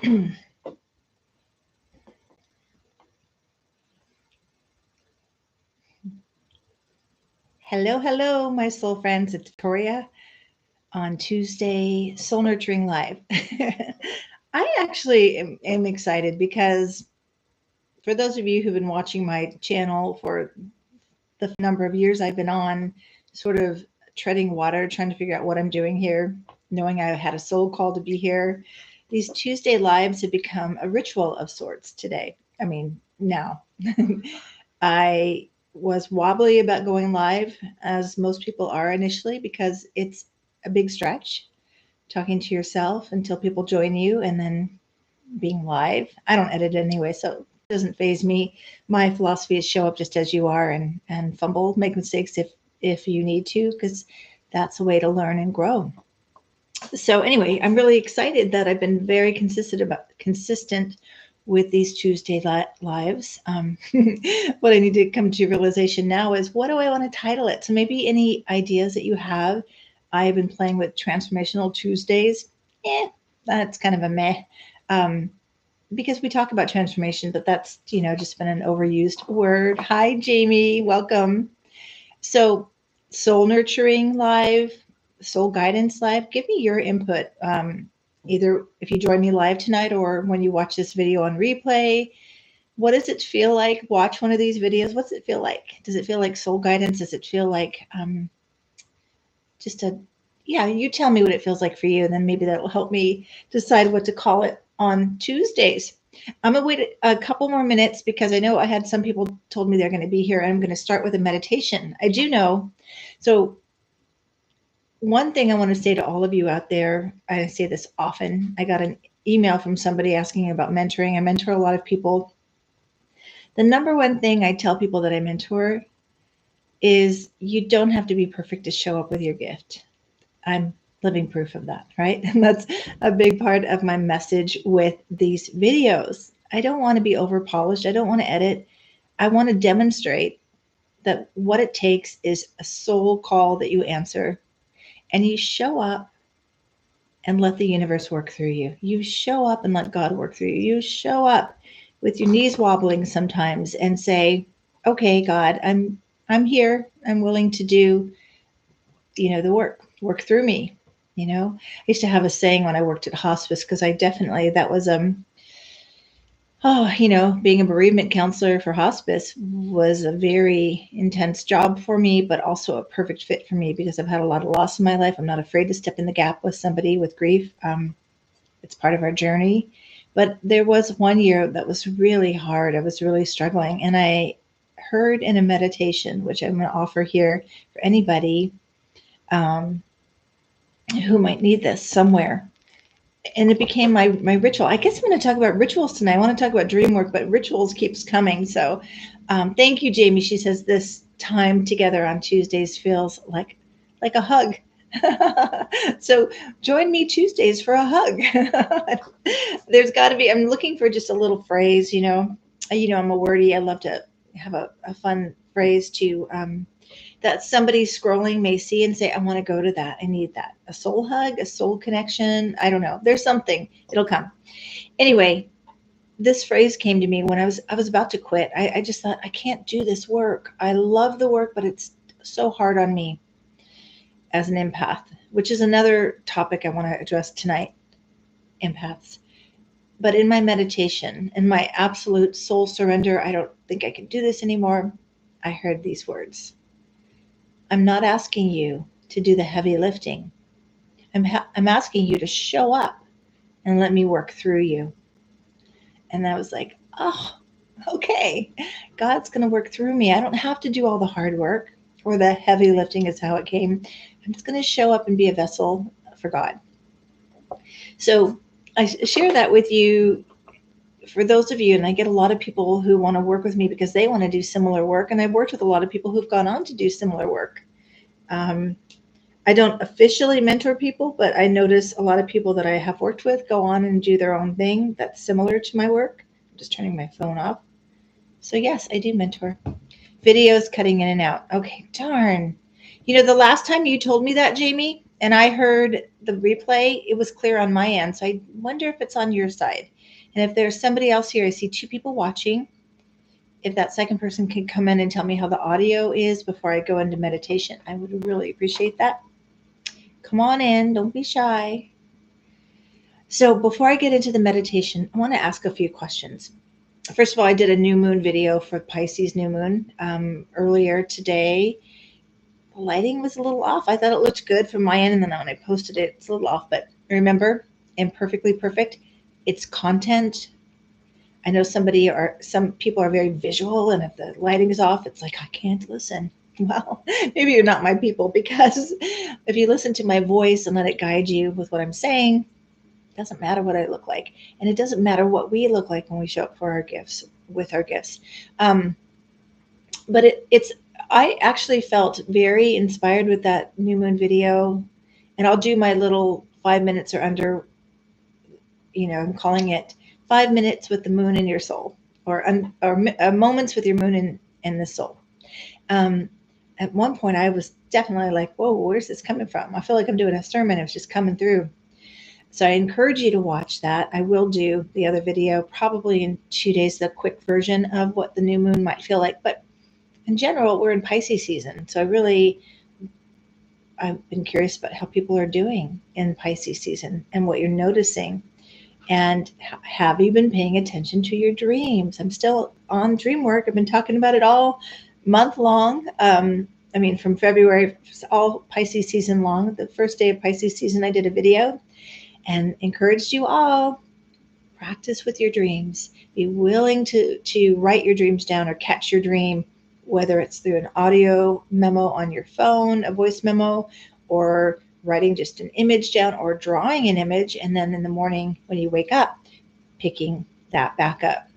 Hello, hello, my soul friends. It's Victoria on Tuesday Soul Nurturing Live. I actually am excited because for those of you who've been watching my channel for the number of years I've been on, sort of treading water, trying to figure out what I'm doing here, knowing I had a soul call to be here, these Tuesday lives have become a ritual of sorts today. I mean, now. I was wobbly about going live, as most people are initially, because it's a big stretch talking to yourself until people join you and then being live. I don't edit anyway, so it doesn't phase me. My philosophy is show up just as you are and fumble, make mistakes if you need to, because that's a way to learn and grow. So anyway, I'm really excited that I've been very consistent with these Tuesday lives. What I need to come to realization now is, what do I want to title it? So maybe any ideas that you have. I've been playing with Transformational Tuesdays. That's kind of a meh. Um, because we talk about transformation, but that's, just been an overused word. Hi, Jamie. Welcome. So, Soul Nurturing Live, Soul Guidance Live, give me your input. Either if you join me live tonight or when you watch this video on replay. What does it feel like? Watch one of these videos. What's it feel like? Does it feel like soul guidance? Does it feel like just a, yeah, you tell me what it feels like for you, and then maybe that will help me decide what to call it on Tuesdays. I'm going to wait a couple more minutes because I know I had some people told me they're going to be here. And I'm going to start with a meditation. I do know. So one thing I want to say to all of you out there, I say this often. I got an email from somebody asking about mentoring. I mentor a lot of people. The number one thing I tell people that I mentor is you don't have to be perfect to show up with your gift. I'm living proof of that, right? And that's a big part of my message with these videos. I don't want to be over polished. I don't want to edit. I want to demonstrate that what it takes is a soul call that you answer, and you show up and let the universe work through you. You show up and let God work through you. You show up with your knees wobbling sometimes and say, "Okay, God, I'm here. I'm willing to do, the work through me." I used to have a saying when I worked at hospice, because I definitely, that was being a bereavement counselor for hospice was a very intense job for me, but also a perfect fit for me because I've had a lot of loss in my life. I'm not afraid to step in the gap with somebody with grief. It's part of our journey. But there was one year that was really hard. I was really struggling. And I heard in a meditation, which I'm going to offer here for anybody um, who might need this somewhere. And it became my ritual. I guess I'm going to talk about rituals tonight. I want to talk about dream work, but rituals keeps coming. So thank you, Jamie. She says this time together on Tuesdays feels like a hug. So join me Tuesdays for a hug. There's got to be. I'm looking for just a little phrase. I'm a wordy. I love to have a fun phrase to that somebody scrolling may see and say, "I want to go to that. I need that. A soul hug, a soul connection. I don't know. There's something. It'll come." Anyway, this phrase came to me when I was about to quit. I just thought, I can't do this work. I love the work, but it's so hard on me as an empath, which is another topic I want to address tonight. Empaths. But in my meditation, in my absolute soul surrender, I don't think I can do this anymore. I heard these words. I'm not asking you to do the heavy lifting. I'm asking you to show up and let me work through you. And I was like, oh, okay. God's going to work through me. I don't have to do all the hard work, or the heavy lifting is how it came. I'm just going to show up and be a vessel for God. So I share that with you for those of you, and I get a lot of people who want to work with me because they want to do similar work. And I've worked with a lot of people who've gone on to do similar work. I don't officially mentor people, but I notice a lot of people that I have worked with go on and do their own thing that's similar to my work. I'm just turning my phone off. So yes, I do mentor. Videos cutting in and out. Okay, darn. The last time you told me that, Jamie, and I heard the replay. It was clear on my end. So I wonder if it's on your side. And if there's somebody else here, I see two people watching. If that second person can come in and tell me how the audio is before I go into meditation, I would really appreciate that. Come on in. Don't be shy. So before I get into the meditation, I want to ask a few questions. First of all, I did a new moon video for Pisces new moon earlier today. The lighting was a little off. I thought it looked good from my end, and then when I posted it, it's a little off. But remember, imperfectly perfect. It's content. I know some people are very visual, and if the lighting is off, it's like I can't listen. Well, maybe you're not my people, because if you listen to my voice and let it guide you with what I'm saying, it doesn't matter what I look like, and it doesn't matter what we look like when we show up for our gifts with our gifts. But it's I actually felt very inspired with that new moon video, and I'll do my little 5 minutes or under. I'm calling it 5 minutes with the moon in your soul, or moments with your moon in the soul. At one point, I was definitely like, "Whoa, where's this coming from?" I feel like I'm doing a sermon. It's just coming through. So I encourage you to watch that. I will do the other video probably in 2 days, the quick version of what the new moon might feel like. But in general, we're in Pisces season. So I've been curious about how people are doing in Pisces season and what you're noticing. And have you been paying attention to your dreams? I'm still on dream work. I've been talking about it all month long. From February, all Pisces season long. The first day of Pisces season, I did a video and encouraged you all, practice with your dreams. Be willing to write your dreams down or catch your dream, whether it's through an audio memo on your phone, a voice memo, or writing just an image down, or drawing an image, and then in the morning when you wake up, picking that back up.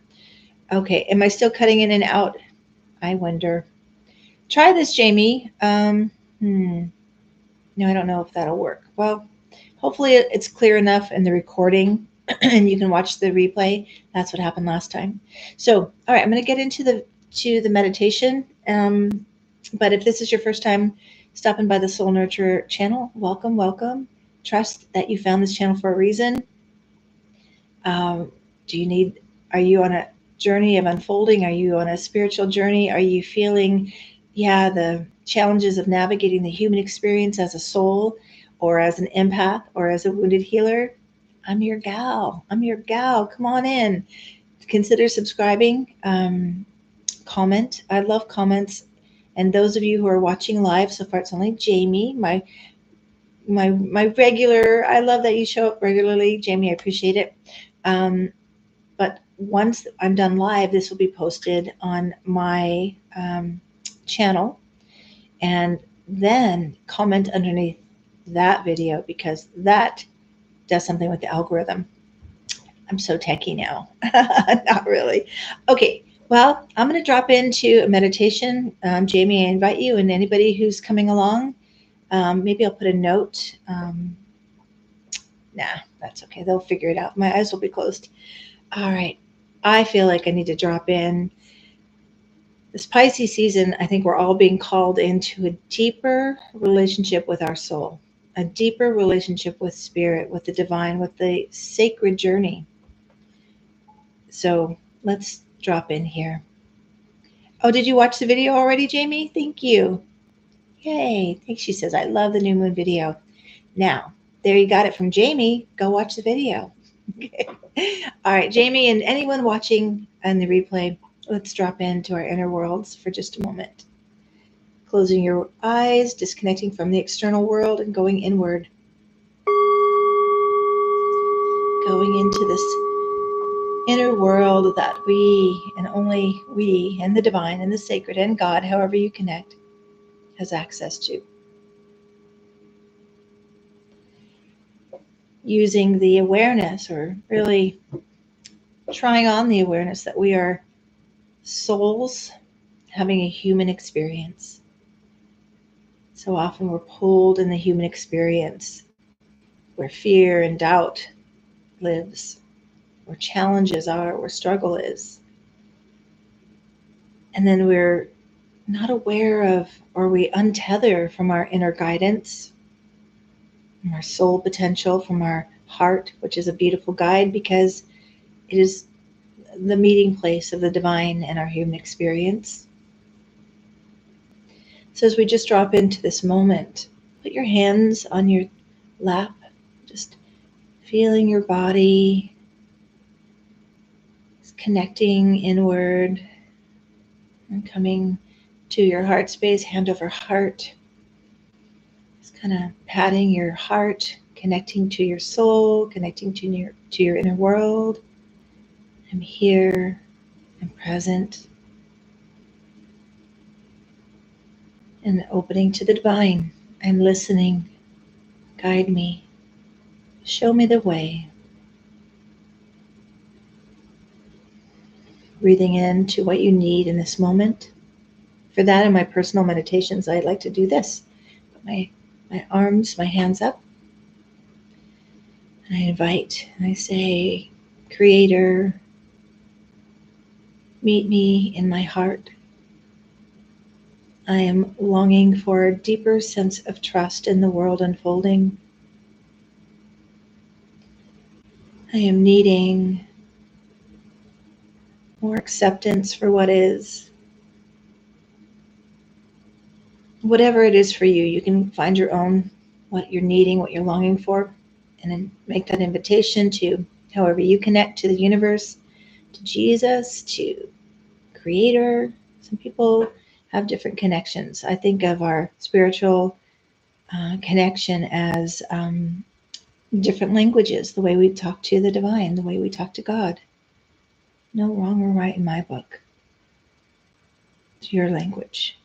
Okay, am I still cutting in and out? I wonder. Try this, Jamie. No, I don't know if that'll work. Well, hopefully it's clear enough in the recording and you can watch the replay. That's what happened last time. So, all right, I'm going to get into the meditation. But if this is your first time stopping by the Soul Nurture channel, welcome, welcome. Trust that you found this channel for a reason. Are you on a journey of unfolding? Are you on a spiritual journey? Are you feeling, the challenges of navigating the human experience as a soul, or as an empath, or as a wounded healer? I'm your gal. Come on in. Consider subscribing. Comment. I love comments. And those of you who are watching live, so far it's only Jamie, my regular. I love that you show up regularly, Jamie. I appreciate it. But once I'm done live, this will be posted on my channel, and then comment underneath that video, because that does something with the algorithm. I'm so techie now. Not really. Okay. Well, I'm going to drop into a meditation. Jamie, I invite you, and anybody who's coming along, maybe I'll put a note. Nah, that's okay. They'll figure it out. My eyes will be closed. All right. I feel like I need to drop in. This Pisces season, I think we're all being called into a deeper relationship with our soul, a deeper relationship with spirit, with the divine, with the sacred journey. So let's drop in here. Oh, did you watch the video already, Jamie? Thank you. Yay. Thanks. She says, I love the new moon video. Now, there you got it from Jamie. Go watch the video. Okay. All right, Jamie, and anyone watching on the replay, let's drop into our inner worlds for just a moment. Closing your eyes, disconnecting from the external world, and going inward. Going into this inner world that we, and only we, and the divine, and the sacred, and God, however you connect, has access to. Using the awareness, or really trying on the awareness that we are souls having a human experience. So often we're pulled in the human experience where fear and doubt lives, where challenges are, where struggle is. And then we're not aware of, or we untether from our inner guidance, from our soul potential, from our heart, which is a beautiful guide because it is the meeting place of the divine and our human experience. So as we just drop into this moment, put your hands on your lap, just feeling your body, just connecting inward and coming to your heart space, hand over heart. Just kind of patting your heart, connecting to your soul, connecting to your inner world. I'm here, I'm present, and opening to the divine. I'm listening. Guide me. Show me the way. Breathing into what you need in this moment. For that, in my personal meditations, I like to do this. Put my arms, my hands up. And I invite, and I say, Creator, meet me in my heart. I am longing for a deeper sense of trust in the world unfolding. I am needing more acceptance for what is. Whatever it is for you, you can find your own, what you're needing, what you're longing for, and then make that invitation to however you connect to the universe, to Jesus, to Creator. Some people have different connections. I think of our spiritual connection as different languages, the way we talk to the divine, the way we talk to God. No wrong or right in my book. It's your language.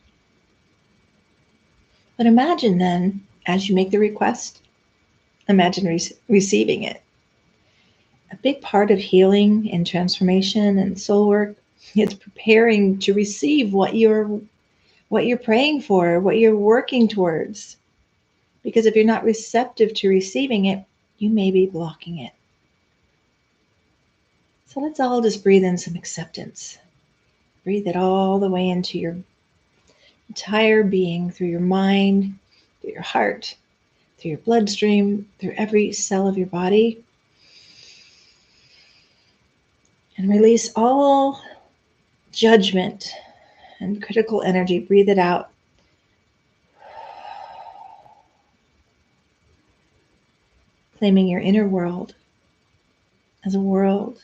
But imagine then, as you make the request, imagine receiving it. A big part of healing and transformation and soul work is preparing to receive what you're praying for, what you're working towards. Because if you're not receptive to receiving it, you may be blocking it. So let's all just breathe in some acceptance. Breathe it all the way into your entire being, through your mind, through your heart, through your bloodstream, through every cell of your body. And release all judgment and critical energy. Breathe it out. Claiming your inner world as a world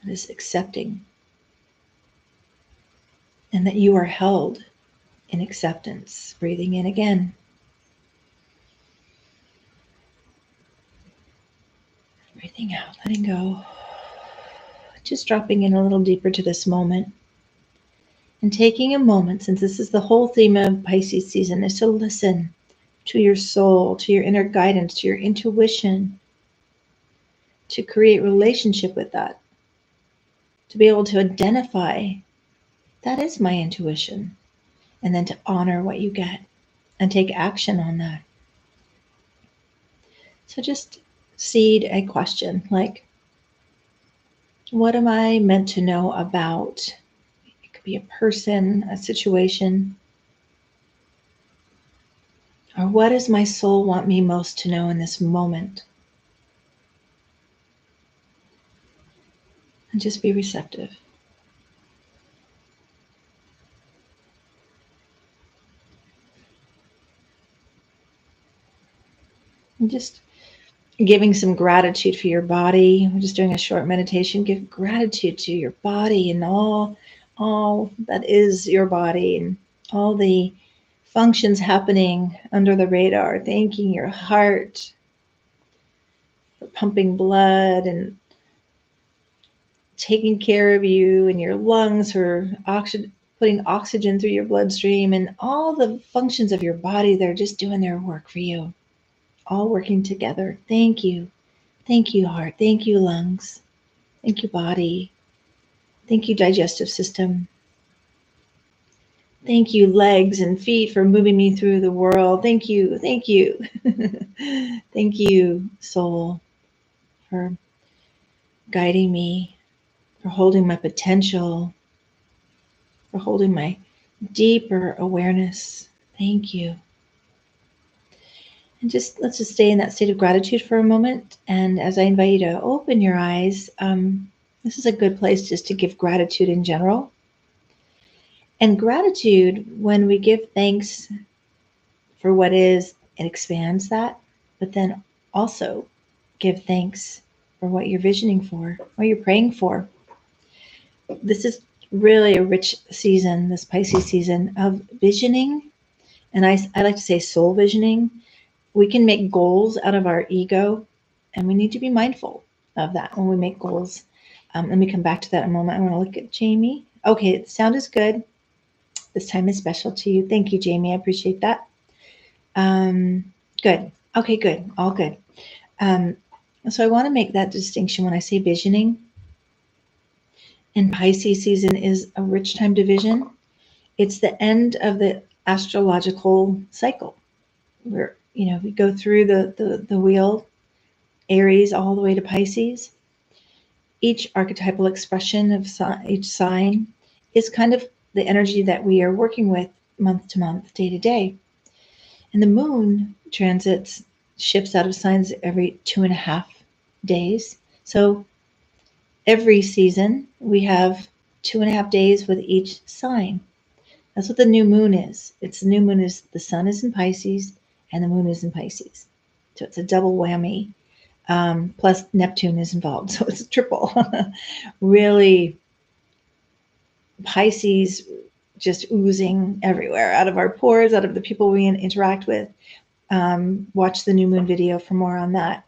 that is accepting, and that you are held in acceptance. Breathing in again. Breathing out, letting go. Just dropping in a little deeper to this moment. And taking a moment, since this is the whole theme of Pisces season, is to listen to your soul, to your inner guidance, to your intuition, to create relationship with that, to be able to identify that is my intuition, and then to honor what you get and take action on that. So just seed a question like, what am I meant to know about? It could be a person, a situation. Or what does my soul want me most to know in this moment? And just be receptive. And just giving some gratitude for your body. We're just doing a short meditation. Give gratitude to your body and all that is your body, and all the functions happening under the radar. Thanking your heart for pumping blood and taking care of you, and your lungs for putting oxygen through your bloodstream, and all the functions of your body. They're just doing their work for you, all working together. Thank you. Thank you, heart. Thank you, lungs. Thank you, body. Thank you, digestive system. Thank you, legs and feet, for moving me through the world. Thank you. Thank you. Thank you, soul, for guiding me, for holding my potential, for holding my deeper awareness. Thank you. And let's just stay in that state of gratitude for a moment. And as I invite you to open your eyes, this is a good place just to give gratitude in general. And gratitude, when we give thanks for what is, it expands that, but then also give thanks for what you're visioning for, what you're praying for. This is really a rich season, this Pisces season of visioning. And I like to say soul visioning. We can make goals out of our ego, and we need to be mindful of that when we make goals. Let me come back to that in a moment. I want to look at Jamie. Okay, the sound is good. This time is special to you. Thank you, Jamie. I appreciate that. Good. Okay, good. All good. So I want to make that distinction when I say visioning. And Pisces season is a rich time to vision. It's the end of the astrological cycle. Where we go through the wheel, Aries all the way to Pisces. Each archetypal expression of each sign is kind of the energy that we are working with month to month, day to day. And the moon transits, shifts out of signs every 2.5 days. So every season we have 2.5 days with each sign. That's what the new moon is. The new moon is the sun is in Pisces and the moon is in Pisces. So it's a double whammy. Plus Neptune is involved. So it's a triple. Really, Pisces just oozing everywhere, out of our pores, out of the people we interact with. Watch the new moon video for more on that.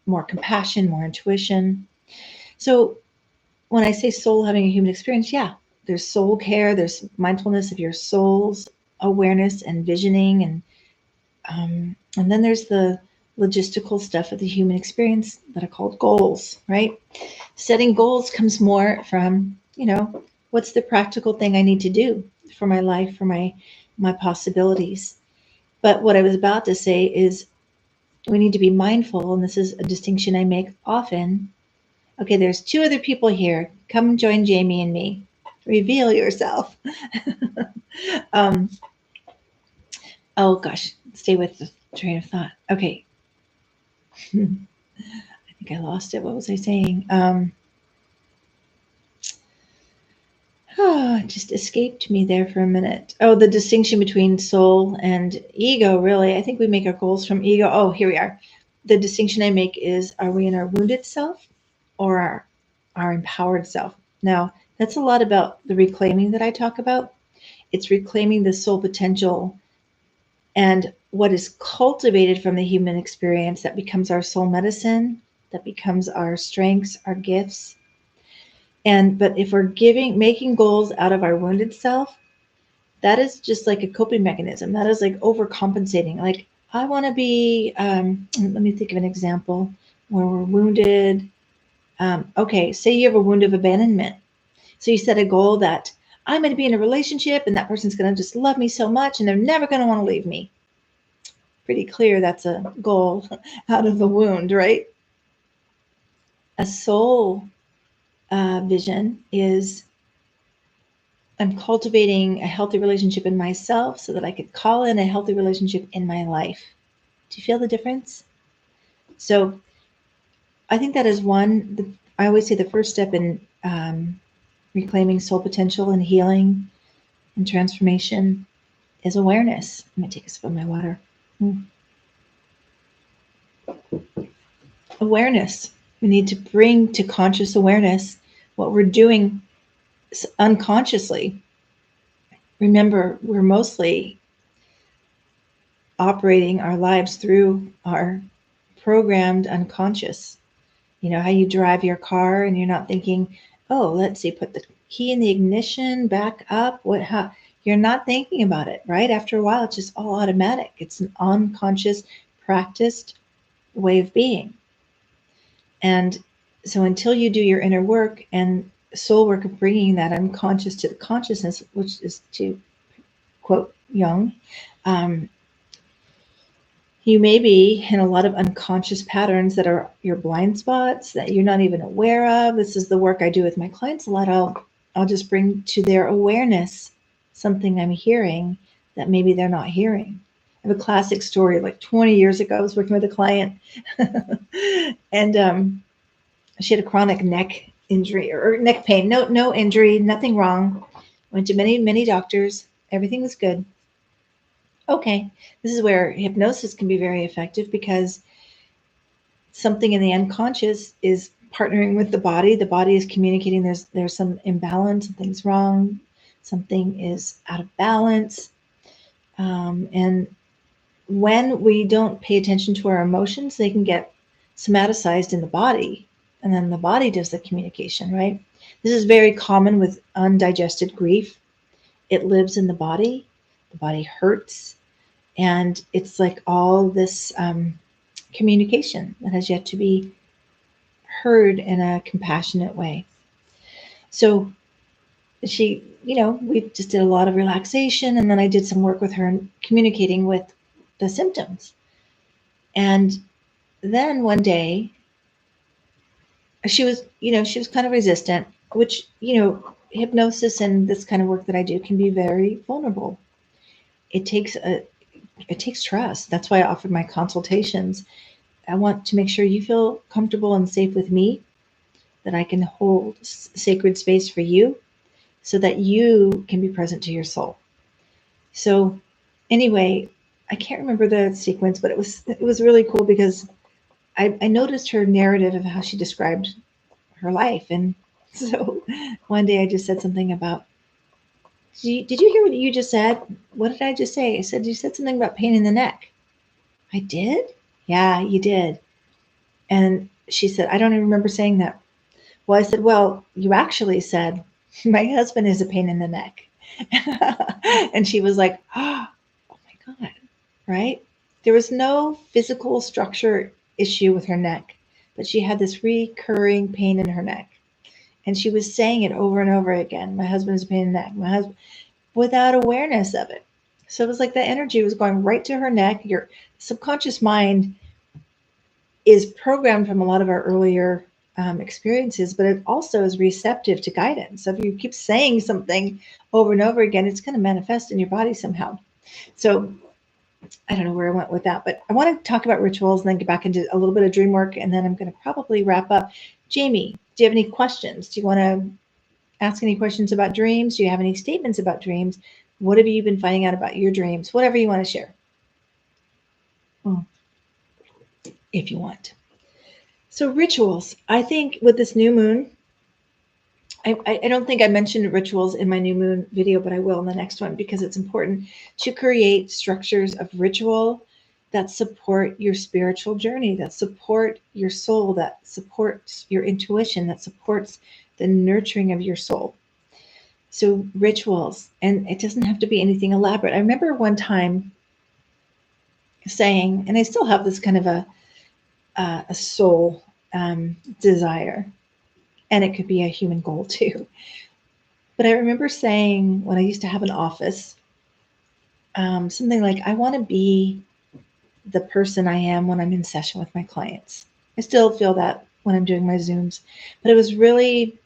More compassion, more intuition. So when I say soul having a human experience, yeah, there's soul care, there's mindfulness of your soul's awareness and visioning, and then there's the logistical stuff of the human experience that are called goals, right? Setting goals comes more from, what's the practical thing I need to do for my life, for my possibilities. But what I was about to say is we need to be mindful, and this is a distinction I make often. Okay, there's 2 other people here. Come join Jamie and me. Reveal yourself. Oh gosh, stay with the train of thought. Okay. I think I lost it. What was I saying? It just escaped me there for a minute. Oh, the distinction between soul and ego, really. I think we make our goals from ego. Oh, here we are. The distinction I make is, are we in our wounded self or our empowered self? Now, that's a lot about the reclaiming that I talk about. It's reclaiming the soul potential and what is cultivated from the human experience that becomes our soul medicine, that becomes our strengths, our gifts. But if we're making goals out of our wounded self, that is just like a coping mechanism. That is like overcompensating. Like, I want to be, let me think of an example where we're wounded. Okay, say you have a wound of abandonment. So you set a goal that I'm going to be in a relationship and that person's going to just love me so much and they're never going to want to leave me. Pretty clear that's a goal out of the wound, right? A soul vision is, I'm cultivating a healthy relationship in myself so that I could call in a healthy relationship in my life. Do you feel the difference? So I think that is one. I always say the first step in reclaiming soul potential and healing and transformation is awareness. Let me take a sip of my water. Awareness. We need to bring to conscious awareness what we're doing unconsciously. Remember, we're mostly operating our lives through our programmed unconscious. You know how you drive your car and you're not thinking, oh, let's see, put the key in the ignition, back up. How? You're not thinking about it, right? After a while, it's just all automatic. It's an unconscious, practiced way of being. And so until you do your inner work and soul work of bringing that unconscious to the consciousness, which is to quote Jung, you may be in a lot of unconscious patterns that are your blind spots that you're not even aware of. This is the work I do with my clients a lot. I'll just bring to their awareness something I'm hearing that maybe they're not hearing. I have a classic story. Like 20 years ago, I was working with a client, and she had a chronic neck injury or neck pain. No injury, nothing wrong. Went to many doctors. Everything was good. Okay, this is where hypnosis can be very effective because something in the unconscious is partnering with the body. The body is communicating there's some imbalance, something's wrong, something is out of balance. And when we don't pay attention to our emotions, they can get somaticized in the body, and then the body does the communication, right? This is very common with undigested grief. It lives in the body hurts, and it's like all this communication that has yet to be heard in a compassionate way. So she, we just did a lot of relaxation, and then I did some work with her and communicating with the symptoms. And then one day she was kind of resistant, which, hypnosis and this kind of work that I do can be very vulnerable. It takes trust. That's why I offered my consultations. I want to make sure you feel comfortable and safe with me, that I can hold sacred space for you so that you can be present to your soul. So anyway, I can't remember the sequence, but it was really cool because I noticed her narrative of how she described her life. And so one day I just said something about, did you hear what you just said? What did I just say? I said, you said something about pain in the neck. I did? Yeah, you did. And she said, I don't even remember saying that. Well, I said, well, you actually said, my husband is a pain in the neck. And she was like, oh my God, right? There was no physical structure issue with her neck, but she had this recurring pain in her neck. And she was saying it over and over again. My husband's a pain in the neck. My husband, without awareness of it. So it was like the energy was going right to her neck. Your subconscious mind is programmed from a lot of our earlier experiences, but it also is receptive to guidance. So if you keep saying something over and over again, it's going to manifest in your body somehow. So I don't know where I went with that, but I want to talk about rituals and then get back into a little bit of dream work, and then I'm going to probably wrap up. Jamie, do you have any questions? Do you want to ask any questions about dreams? Do you have any statements about dreams? What have you been finding out about your dreams? Whatever you want to share. If you want. So rituals, I think with this new moon, I don't think I mentioned rituals in my new moon video, but I will in the next one because it's important to create structures of ritual that support your spiritual journey, that support your soul, that supports your intuition, that supports the nurturing of your soul. So rituals, and it doesn't have to be anything elaborate. I remember one time saying, and I still have this kind of a soul desire, and it could be a human goal too. But I remember saying when I used to have an office, something like, I want to be the person I am when I'm in session with my clients. I still feel that when I'm doing my Zooms, but it was really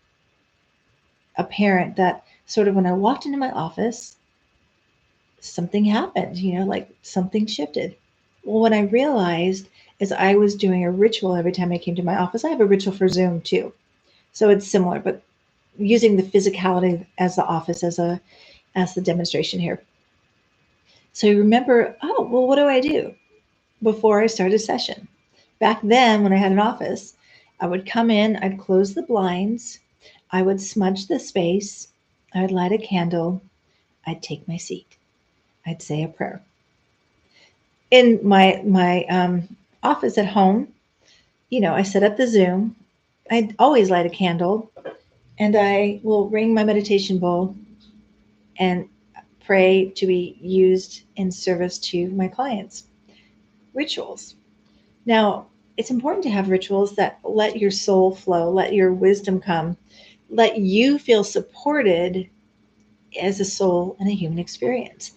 apparent that sort of when I walked into my office, something happened, like something shifted. Well, what I realized is I was doing a ritual every time I came to my office. I have a ritual for Zoom too. So it's similar, but using the physicality as the office as the demonstration here. So you remember, oh, well, what do I do before I start a session? Back then, when I had an office, I would come in, I'd close the blinds, I would smudge the space, I would light a candle, I'd take my seat, I'd say a prayer. In my office at home, I set up the Zoom. I'd always light a candle, and I will ring my meditation bowl and pray to be used in service to my clients. Rituals. Now, it's important to have rituals that let your soul flow, let your wisdom come, let you feel supported as a soul in a human experience.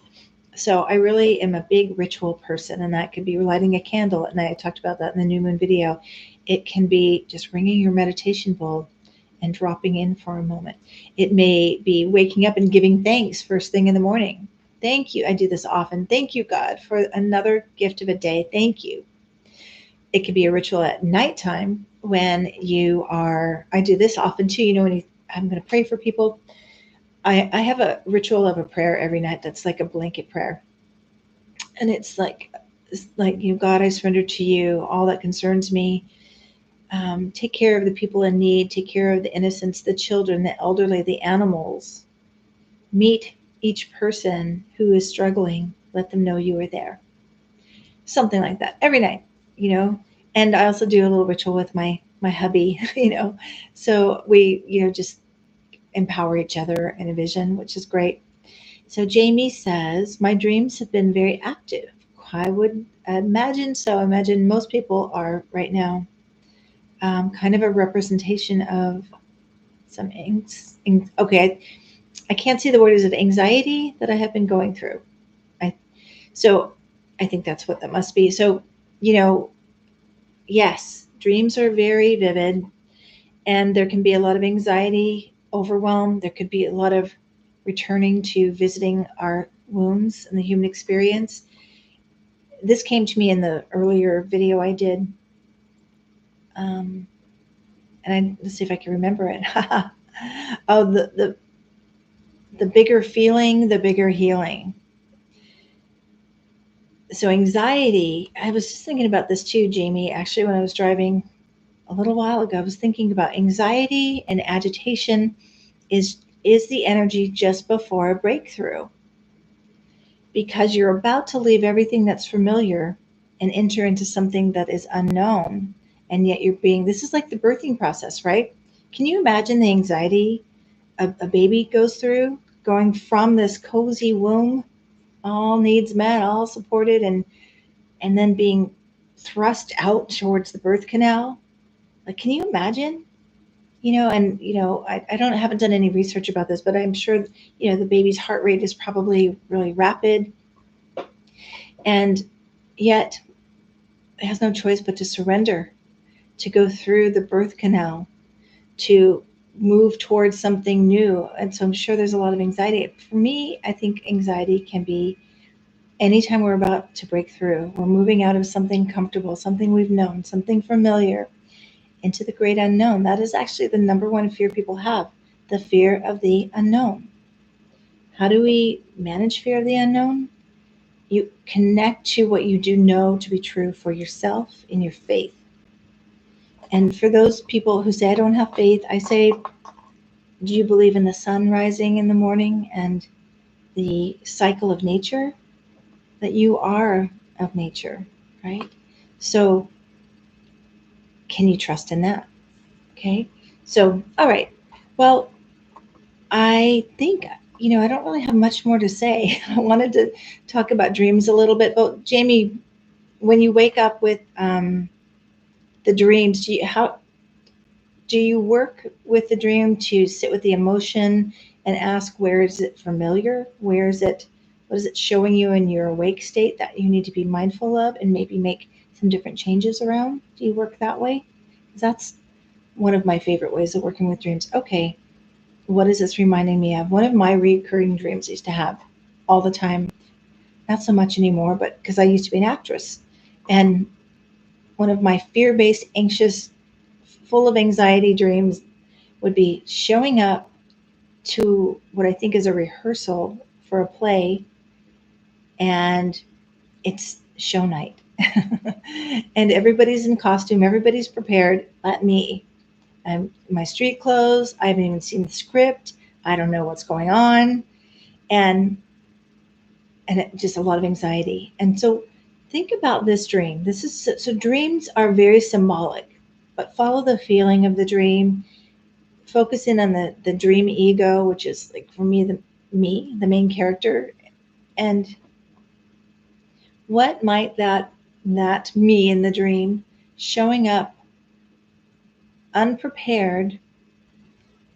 So I really am a big ritual person, and that could be lighting a candle at night. I talked about that in the new moon video. It can be just ringing your meditation bowl and dropping in for a moment. It may be waking up and giving thanks first thing in the morning. Thank you. I do this often. Thank you, God, for another gift of a day. Thank you. It could be a ritual at nighttime when you are, I do this often too. I'm going to pray for people. I have a ritual of a prayer every night that's like a blanket prayer. And it's like, God, I surrender to you all that concerns me. Take care of the people in need. Take care of the innocents, the children, the elderly, the animals. Meet each person who is struggling. Let them know you are there. Something like that every night, you know. And I also do a little ritual with my hubby, So we, just empower each other in a vision, which is great. So Jamie says, my dreams have been very active. I would imagine so. Imagine most people are right now, kind of a representation of some okay. I can't see the word. Is it anxiety that I have been going through? I so I think that's what that must be. So, you know, yes, dreams are very vivid, and there can be a lot of anxiety, overwhelm. There could be a lot of returning to visiting our wounds in the human experience. This came to me in the earlier video I did. Let's see if I can remember it. Oh, the bigger feeling, the bigger healing. So anxiety, I was just thinking about this too, Jamie, actually, when I was driving a little while ago. I was thinking about anxiety and agitation is the energy just before a breakthrough, because you're about to leave everything that's familiar and enter into something that is unknown. And yet this is like the birthing process, right? Can you imagine the anxiety a baby goes through, going from this cozy womb, all needs met, all supported, and then being thrust out towards the birth canal? Like, can you imagine? I don't haven't done any research about this, but I'm sure, the baby's heart rate is probably really rapid, and yet it has no choice but to surrender, to go through the birth canal, to move towards something new. And so I'm sure there's a lot of anxiety. For me, I think anxiety can be anytime we're about to break through. We're moving out of something comfortable, something we've known, something familiar, into the great unknown. That is actually the number one fear people have, the fear of the unknown. How do we manage fear of the unknown? You connect to what you do know to be true for yourself in your faith. And for those people who say, I don't have faith, I say, do you believe in the sun rising in the morning and the cycle of nature? That you are of nature, right? So, can you trust in that? Okay. So, all right. Well, I think, I don't really have much more to say. I wanted to talk about dreams a little bit. But, Jamie, when you wake up with the dreams, do you work with the dream to sit with the emotion and ask, where is it familiar? What is it showing you in your awake state that you need to be mindful of and maybe make some different changes around? Do you work that way? 'Cause that's one of my favorite ways of working with dreams. Okay, what is this reminding me of? One of my recurring dreams I used to have all the time, not so much anymore, but because I used to be an actress. And one of my fear-based, anxious, full of anxiety dreams would be showing up to what I think is a rehearsal for a play, and it's show night. And everybody's in costume, everybody's prepared, but me. I'm my street clothes, I haven't even seen the script, I don't know what's going on, and just a lot of anxiety. And so think about this dream. So dreams are very symbolic, but follow the feeling of the dream. Focus in on the dream ego, which is, like, for me, the main character. And what might that me in the dream showing up unprepared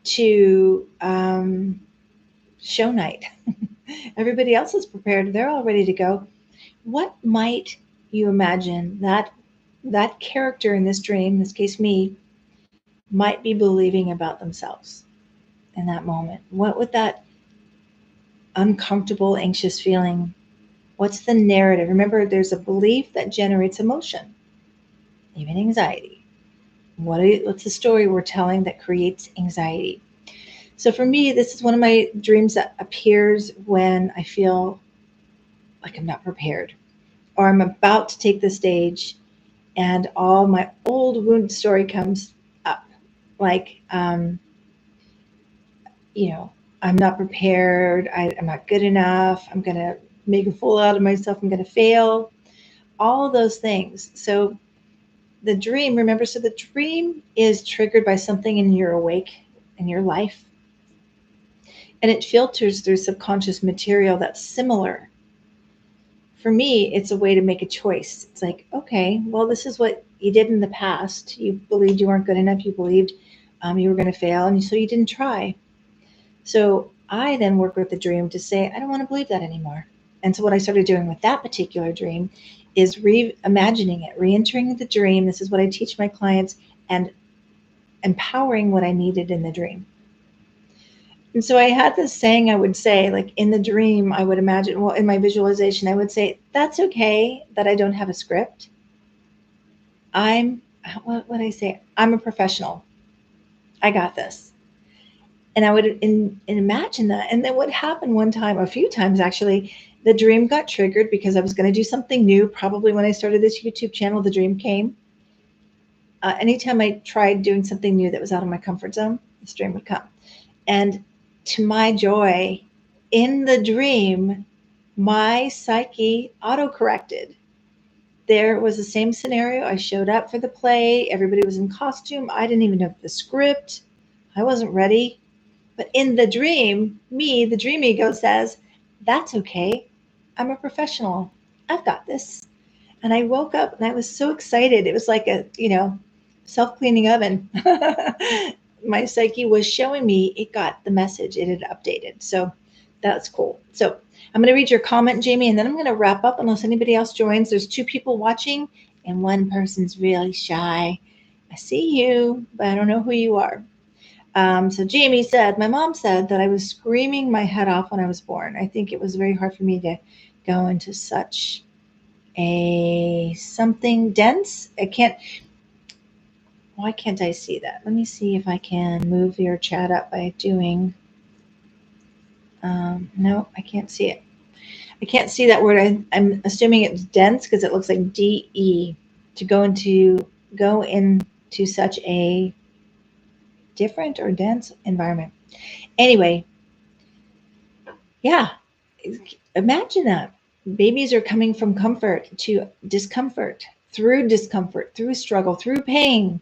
to show night. Everybody else is prepared, they're all ready to go. What might you imagine that character in this dream, in this case me, might be believing about themselves in that moment? What would that uncomfortable, anxious feeling? What's the narrative? Remember, there's a belief that generates emotion, even anxiety. What's the story we're telling that creates anxiety? So for me, this is one of my dreams that appears when I feel like I'm not prepared, or I'm about to take the stage and all my old wound story comes up. Like, you know, I'm not prepared. I'm not good enough. I'm going to make a fool out of myself. I'm going to fail. All of those things. So the dream, remember, so the dream is triggered by something in your awake in your life, and it filters through subconscious material that's similar. For me, it's a way to make a choice. It's like, okay, well, this is what you did in the past. You believed you weren't good enough. You believed you were going to fail, and so you didn't try. So I then work with the dream to say, I don't want to believe that anymore. And so what I started doing with that particular dream is reimagining it, re-entering the dream. This is what I teach my clients, and empowering what I needed in the dream. And so I had this saying I would say, like in the dream, I would imagine, well, in my visualization, I would say, that's okay that I don't have a script. What would I say? I'm a professional. I got this. And I would imagine that. And then what happened one time, a few times actually, the dream got triggered because I was going to do something new. Probably when I started this YouTube channel, the dream came. Anytime I tried doing something new that was out of my comfort zone, this dream would come. And to my joy, in the dream, my psyche auto-corrected. There was the same scenario. I showed up for the play. Everybody was in costume. I didn't even know the script. I wasn't ready. But in the dream, me, the dream ego says, that's okay. I'm a professional. I've got this. And I woke up and I was so excited. It was like a, self-cleaning oven. My psyche was showing me it got the message. It had updated. So that's cool. So I'm going to read your comment, Jamie, and then I'm going to wrap up unless anybody else joins. There's 2 people watching and one person's really shy. I see you, but I don't know who you are. So Jamie said, my mom said that I was screaming my head off when I was born. I think it was very hard for me to go into such something dense. Why can't I see that? Let me see if I can move your chat up by doing, no, I can't see it. I can't see that word. I'm assuming it's dense because it looks like DE, to go into such a different or dense environment. Anyway, yeah, imagine that. Babies are coming from comfort to discomfort, through struggle, through pain,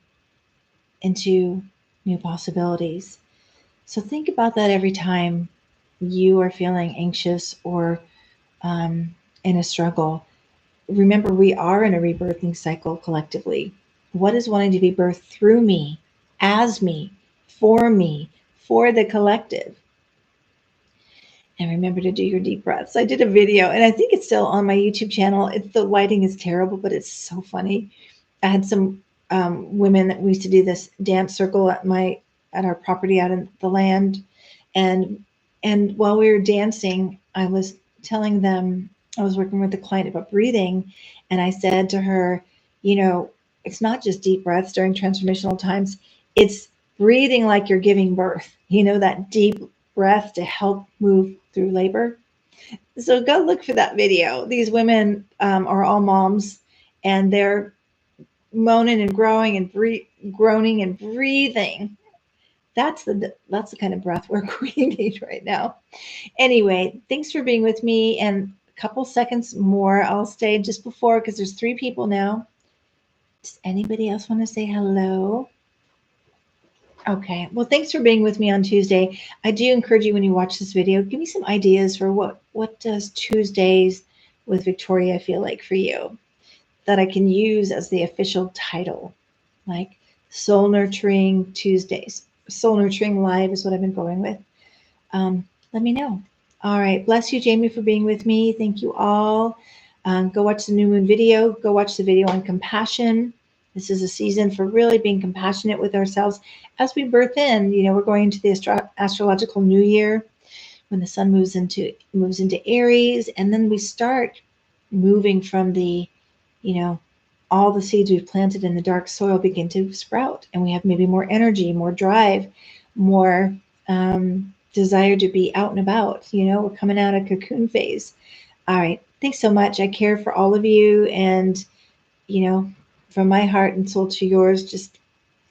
into new possibilities. So think about that every time you are feeling anxious or in a struggle. Remember, we are in a rebirthing cycle collectively. What is wanting to be birthed through me, as me, for the collective? And remember to do your deep breaths. I did a video, and I think it's still on my YouTube channel. The lighting is terrible, but it's so funny. I had some women that we used to do this dance circle at our property out in the land, and while we were dancing, I was telling them, I was working with the client about breathing, and I said to her, it's not just deep breaths during transformational times. It's breathing like you're giving birth. That deep breath to help move through labor. So go look for that video. These women are all moms, and they're moaning and growing and groaning and breathing. That's the kind of breath work we need right now. Anyway, thanks for being with me. And a couple seconds more, I'll stay just before, because there's 3 people now. Does anybody else want to say hello? Okay. Well, thanks for being with me on Tuesday. I do encourage you, when you watch this video, give me some ideas for what does Tuesdays with Victoria feel like for you, that I can use as the official title, like Soul Nurturing Tuesdays. Soul Nurturing Live is what I've been going with. Let me know. All right. Bless you, Jamie, for being with me. Thank you all. Go watch the new moon video. Go watch the video on compassion. This is a season for really being compassionate with ourselves as we birth in. We're going into the astrological new year. when the sun moves into Aries, and then we start moving from the, you know, all the seeds we've planted in the dark soil begin to sprout, and we have maybe more energy, more drive, more desire to be out and about. We're coming out of cocoon phase. All right. Thanks so much. I care for all of you. And, from my heart and soul to yours, just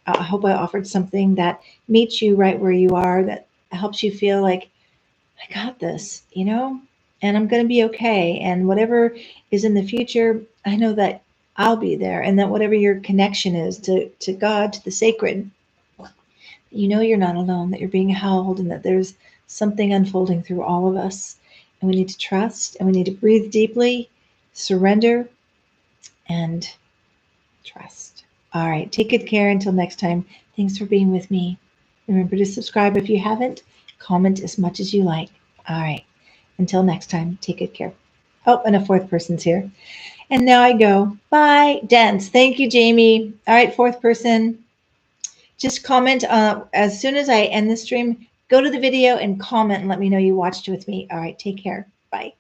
I hope I offered something that meets you right where you are, that helps you feel like, I got this, and I'm going to be okay. And whatever is in the future, I know that I'll be there. And that whatever your connection is to God, to the sacred, you're not alone, that you're being held, and that there's something unfolding through all of us. And we need to trust, and we need to breathe deeply, surrender, and trust. All right. Take good care until next time. Thanks for being with me. Remember to subscribe if you haven't. Comment as much as you like. All right. Until next time, take good care. Oh, and a fourth person's here. And now I go. Bye. Dance. Thank you, Jamie. All right, fourth person. Just comment as soon as I end the stream. Go to the video and comment and let me know you watched with me. All right. Take care. Bye.